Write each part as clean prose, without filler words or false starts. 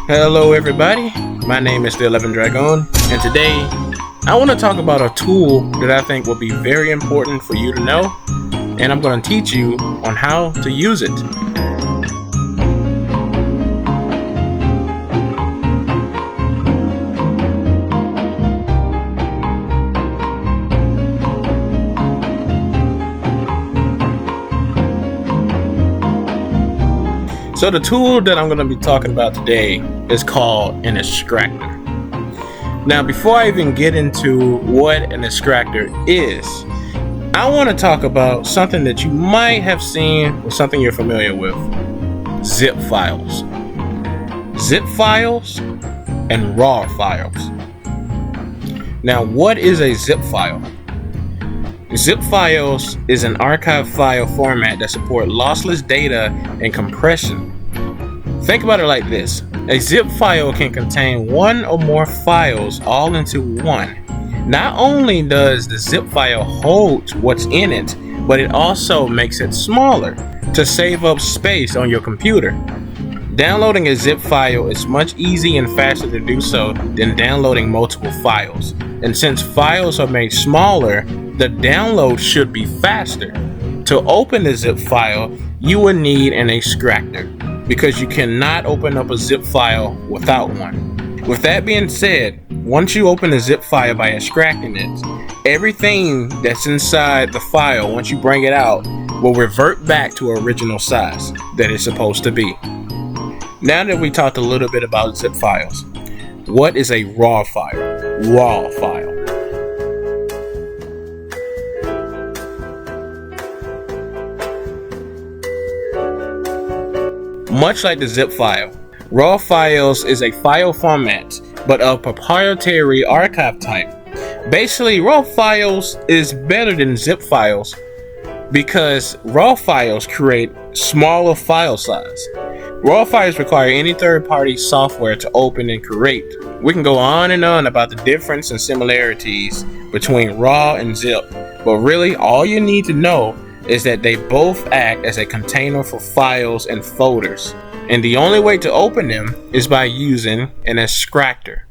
Hello everybody, my name is the 11 Dragon, and today I want to talk about a tool that I think will be very important for you to know, and I'm going to teach you on how to use it. So the tool that I'm going to be talking about today is called an extractor. Now, before I even get into what an extractor is, I want to talk about something that you might have seen or something you're familiar with: zip files. Zip files and RAR files. Now, what is a zip file? Zip files is an archive file format that supports lossless data and compression. Think about it like this. A zip file can contain one or more files all into one. Not only does the zip file hold what's in it, but it also makes it smaller to save up space on your computer. Downloading a zip file is much easier and faster to do so than downloading multiple files. And since files are made smaller, the download should be faster. To open the zip file, you will need an extractor, because you cannot open up a zip file without one. With that being said, once you open a zip file by extracting it, everything that's inside the file, once you bring it out, will revert back to original size that it's supposed to be. Now that we talked a little bit about zip files, what is a RAW file? RAW file. Much like the zip file, RAW files is a file format, but of proprietary archive type. Basically, RAW files is better than zip files because RAW files create smaller file size. RAW files require any third-party software to open and create. We can go on and on about the difference and similarities between RAW and zip, but really all you need to know is that they both act as a container for files and folders, and the only way to open them is by using an extractor.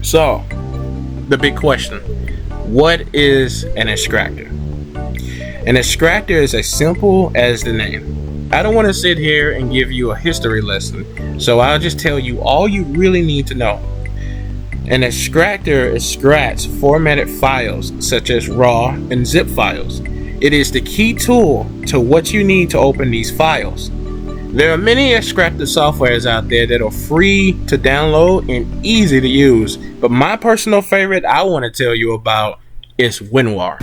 So, the big question: what is an extractor? An extractor is as simple as the name. I don't want to sit here and give you a history lesson, so I'll just tell you all you really need to know. An extractor extracts formatted files such as RAW and zip files. It is the key tool to what you need to open these files. There are many extractor softwares out there that are free to download and easy to use, but my personal favorite I want to tell you about is WinRAR.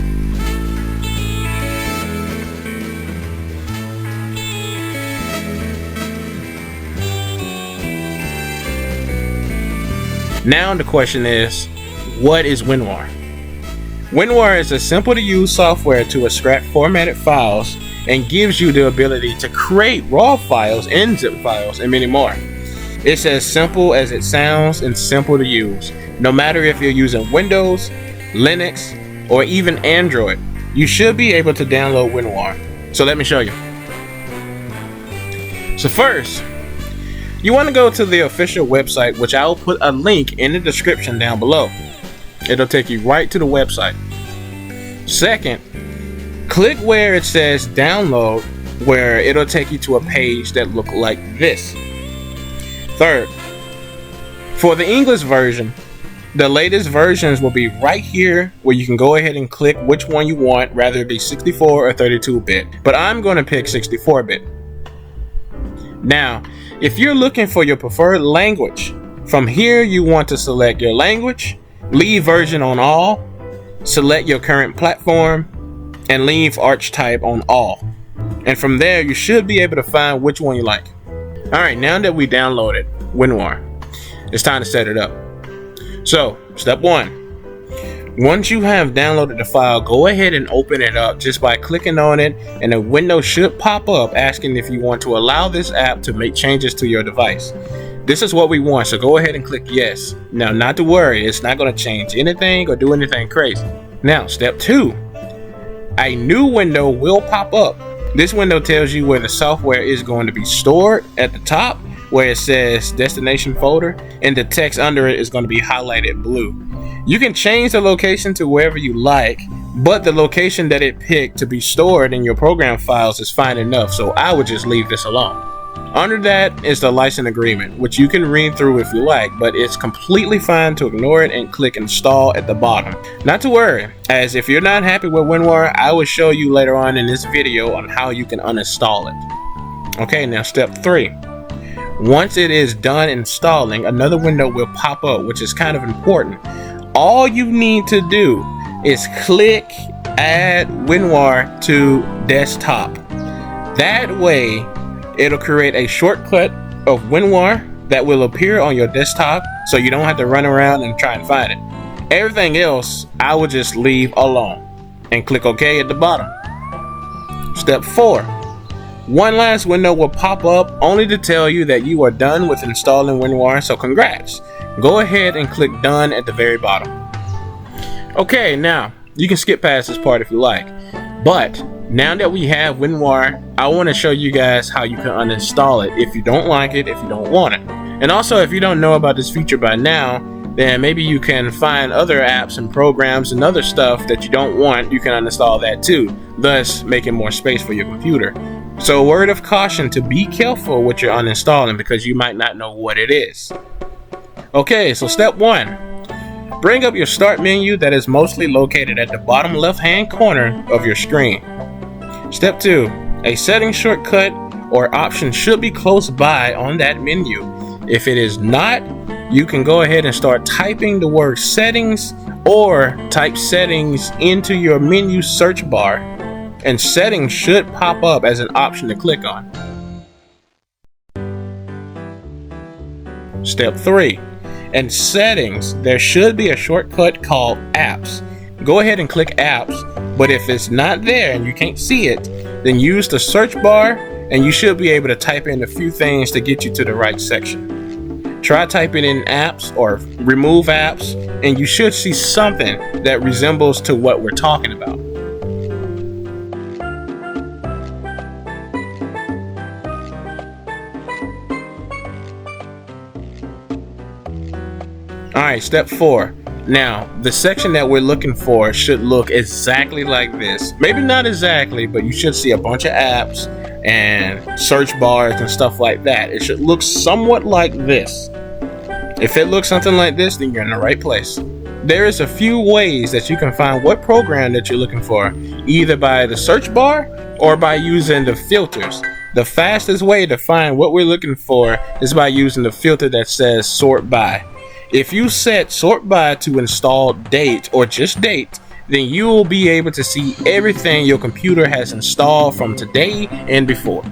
Now the question is, what is WinRAR? WinRAR is a simple to use software to extract formatted files and gives you the ability to create RAW files and zip files and many more. It's as simple as it sounds and simple to use. No matter if you're using Windows, Linux, or even Android, you should be able to download WinRAR. So let me show you. So first, you want to go to the official website, which I will put a link in the description down below. It'll take you right to the website. Second, click where it says download, where it'll take you to a page that looks like this. Third, for the English version, the latest versions will be right here, where you can go ahead and click which one you want, rather it be 64 or 32-bit, but I'm going to pick 64-bit. Now, if you're looking for your preferred language, from here you want to select your language, leave version on all, select your current platform, and leave archetype on all. And from there you should be able to find which one you like. Alright, now that we downloaded WinRAR, it's time to set it up. So, step 1. Once you have downloaded the file, go ahead and open it up just by clicking on it, and a window should pop up asking if you want to allow this app to make changes to your device. This is what we want, so go ahead and click yes. Now, not to worry, it's not going to change anything or do anything crazy. Now, step 2. A new window will pop up. This window tells you where the software is going to be stored at the top, where it says destination folder, and the text under it is going to be highlighted blue. You can change the location to wherever you like, but the location that it picked to be stored in your program files is fine enough, so I would just leave this alone. Under that is the license agreement, which you can read through if you like, but it's completely fine to ignore it and click install at the bottom. Not to worry, as if you're not happy with WinRAR, I will show you later on in this video on how you can uninstall it. Okay, now step 3. Once it is done installing, another window will pop up, which is kind of important. All you need to do is click add WinRAR to desktop. That way, it'll create a shortcut of WinRAR that will appear on your desktop, so you don't have to run around and try and find it. Everything else, I will just leave alone and click OK at the bottom. Step 4. One last window will pop up only to tell you that you are done with installing WinRAR, so congrats. Go ahead and click done at the very bottom. Okay, now you can skip past this part if you like, but now that we have WinRAR, I want to show you guys how you can uninstall it if you don't like it, if you don't want it. And also, if you don't know about this feature by now, then maybe you can find other apps and programs and other stuff that you don't want. You can uninstall that too, thus making more space for your computer. So, word of caution to be careful what you're uninstalling, because you might not know what it is. Okay, so step 1. Bring up your start menu that is mostly located at the bottom left hand corner of your screen. Step 2. A settings shortcut or option should be close by on that menu. If it is not, you can go ahead and start typing the word settings, or type settings into your menu search bar, and settings should pop up as an option to click on. Step 3. In settings, there should be a shortcut called apps. Go ahead and click apps, but if it's not there and you can't see it, then use the search bar and you should be able to type in a few things to get you to the right section. Try typing in apps or remove apps, and you should see something that resembles to what we're talking about. Alright, step 4. Now, the section that we're looking for should look exactly like this. Maybe not exactly, but you should see a bunch of apps and search bars and stuff like that. It should look somewhat like this. If it looks something like this, then you're in the right place. There is a few ways that you can find what program that you're looking for, either by the search bar or by using the filters. The fastest way to find what we're looking for is by using the filter that says sort by. If you set sort by to install date or just date, then you will be able to see everything your computer has installed from today and before.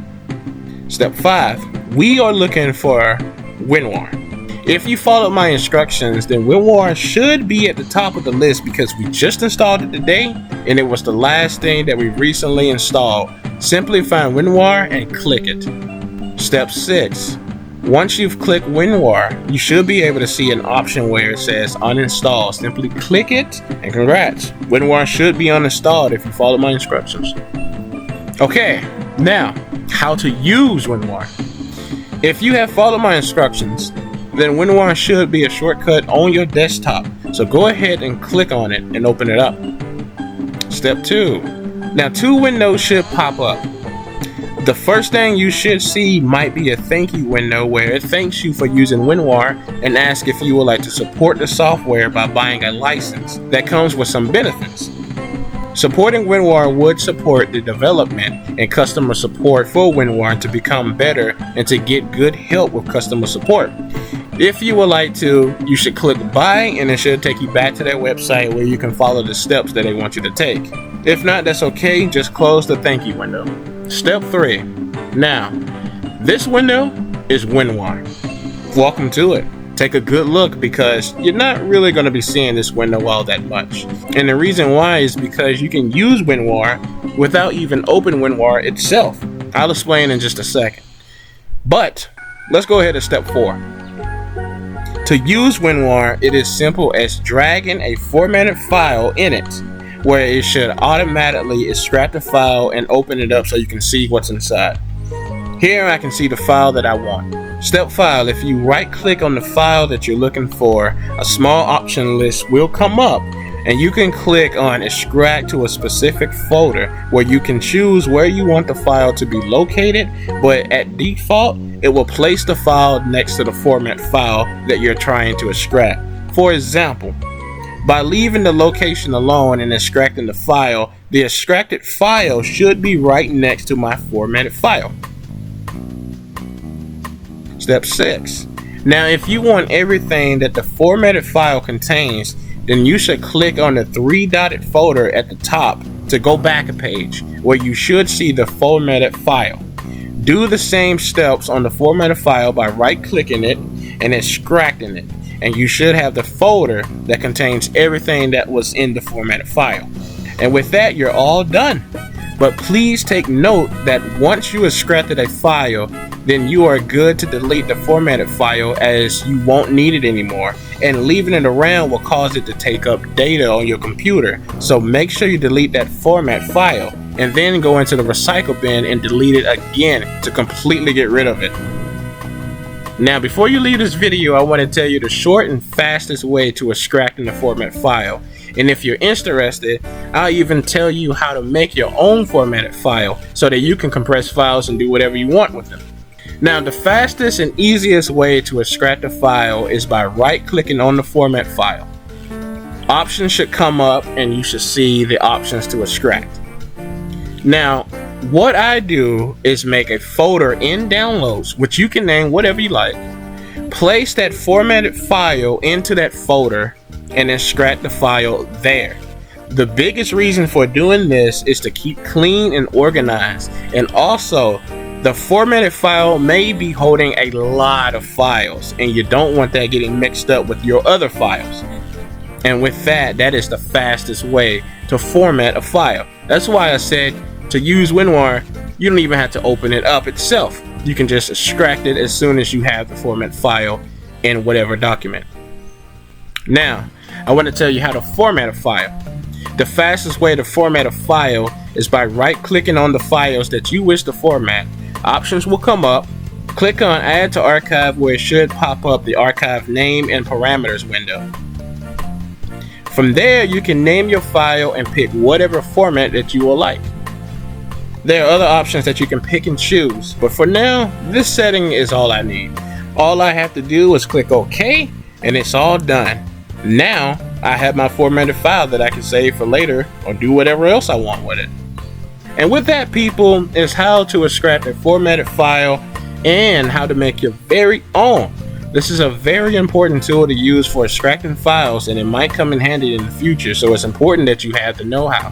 Step 5. We are looking for WinRAR. If you followed my instructions, then WinRAR should be at the top of the list because we just installed it today and it was the last thing that we recently installed. Simply find WinRAR and click it. Step 6. Once you've clicked WinRAR, you should be able to see an option where it says uninstall. Simply click it and congrats. WinRAR should be uninstalled if you follow my instructions. Okay, now how to use WinRAR. If you have followed my instructions, then WinRAR should be a shortcut on your desktop. So go ahead and click on it and open it up. Step 2. Now 2 windows should pop up. The first thing you should see might be a thank you window where it thanks you for using WinRAR and asks if you would like to support the software by buying a license that comes with some benefits. Supporting WinRAR would support the development and customer support for WinRAR to become better and to get good help with customer support. If you would like to, you should click buy and it should take you back to their website where you can follow the steps that they want you to take. If not, that's okay, just close the thank you window. Step 3. Now, this window is WinRAR. Welcome to it. Take a good look because you're not really going to be seeing this window all that much. And the reason why is because you can use WinRAR without even open WinRAR itself. I'll explain in just a second. But let's go ahead to step 4. To use WinRAR, it is simple as dragging a formatted file in it, where it should automatically extract the file and open it up so you can see what's inside. Here I can see the file that I want. Step 5, if you right click on the file that you're looking for, a small option list will come up and you can click on extract to a specific folder where you can choose where you want the file to be located, but at default it will place the file next to the format file that you're trying to extract. For example, by leaving the location alone and extracting the file, the extracted file should be right next to my formatted file. Step 6. Now if you want everything that the formatted file contains, then you should click on the 3-dotted folder at the top to go back a page where you should see the formatted file. Do the same steps on the formatted file by right clicking it and extracting it, and you should have the folder that contains everything that was in the formatted file. And with that, you're all done. But please take note that once you extracted a file, then you are good to delete the formatted file, as you won't need it anymore, and leaving it around will cause it to take up data on your computer. So make sure you delete that format file and then go into the recycle bin and delete it again to completely get rid of it. Now before you leave this video, I want to tell you the short and fastest way to extracting the format file. And if you're interested, I'll even tell you how to make your own formatted file so that you can compress files and do whatever you want with them. Now the fastest and easiest way to extract a file is by right clicking on the format file. Options should come up and you should see the options to extract. Now what I do is make a folder in downloads, which you can name whatever you like, place that formatted file into that folder and extract the file there. The biggest reason for doing this is to keep clean and organized, and also the formatted file may be holding a lot of files and you don't want that getting mixed up with your other files. And with that, that is the fastest way to format a file. That's why I said to use WinRAR, you don't even have to open it up itself. You can just extract it as soon as you have the format file in whatever document. Now, I want to tell you how to format a file. The fastest way to format a file is by right clicking on the files that you wish to format. Options will come up. Click on Add to Archive, where it should pop up the archive name and parameters window. From there, you can name your file and pick whatever format that you will like. There are other options that you can pick and choose, but for now, this setting is all I need. All I have to do is click OK, and it's all done. Now, I have my formatted file that I can save for later or do whatever else I want with it. And with that, people, is how to extract a formatted file and how to make your very own. This is a very important tool to use for extracting files, and it might come in handy in the future, so it's important that you have the know-how.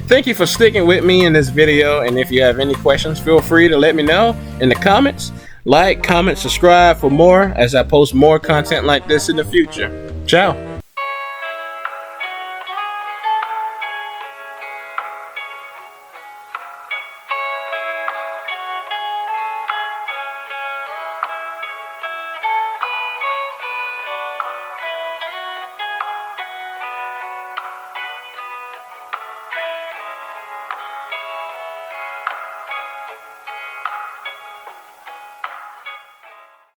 Thank you for sticking with me in this video, and if you have any questions, feel free to let me know in the comments. Like, comment, subscribe for more as I post more content like this in the future. Ciao.